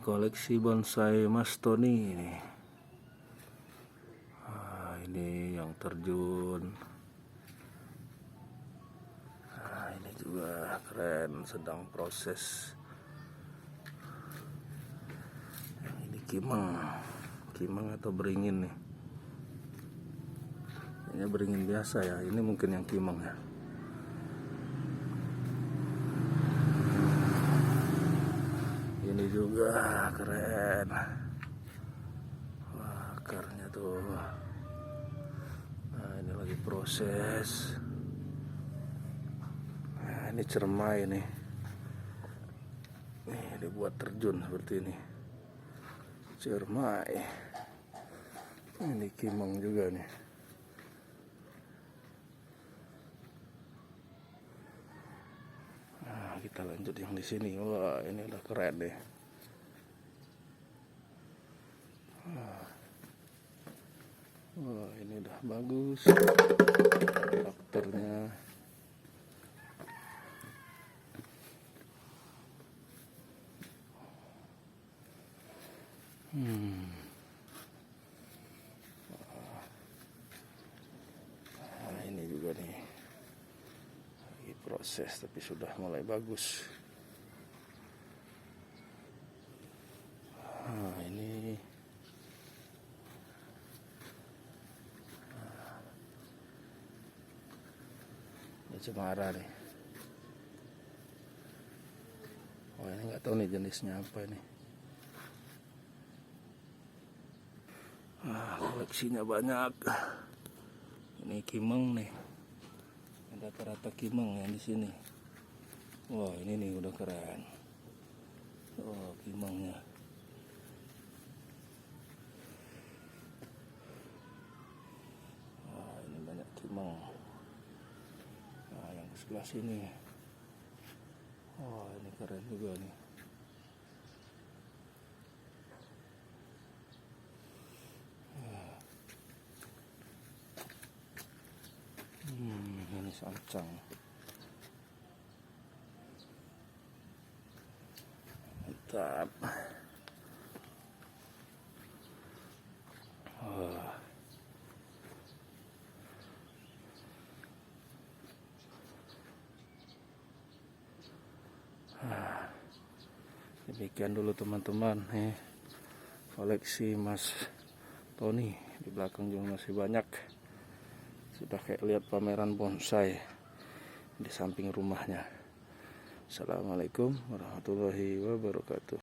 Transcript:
koleksi bonsai Mas Tony ini. Ini yang terjun. Ini juga keren, sedang proses. Ini kimeng atau beringin nih. Ini beringin biasa ya. Ini mungkin yang kimeng ya. Ini juga keren. Wah, akarnya tuh. Nah, ini lagi proses. Nah, ini cermai nih. Nih, dibuat terjun seperti ini. Cermai. Ini kimeng juga nih. Nah, kita lanjut yang di sini. Wah, ini udah keren deh. Wah, ini udah bagus. Karakternya. Nah, ini juga nih. Lagi proses tapi sudah mulai bagus. Nah, ini cemara nih. Oh, ini nggak tahu nih jenisnya apa ini. Koleksinya banyak. Ini kimeng nih. Rata-rata kimeng yang di sini. Wah, ini nih udah keren. Oh, kimengnya. Wah, ini banyak kimeng. Nah, yang sebelah sini. Oh, ini keren juga nih. Ini sancang. Mantap. Demikian dulu teman-teman, koleksi Mas Tony. Di belakang juga masih banyak. Sudah kayak lihat pameran bonsai di samping rumahnya. Assalamualaikum warahmatullahi wabarakatuh.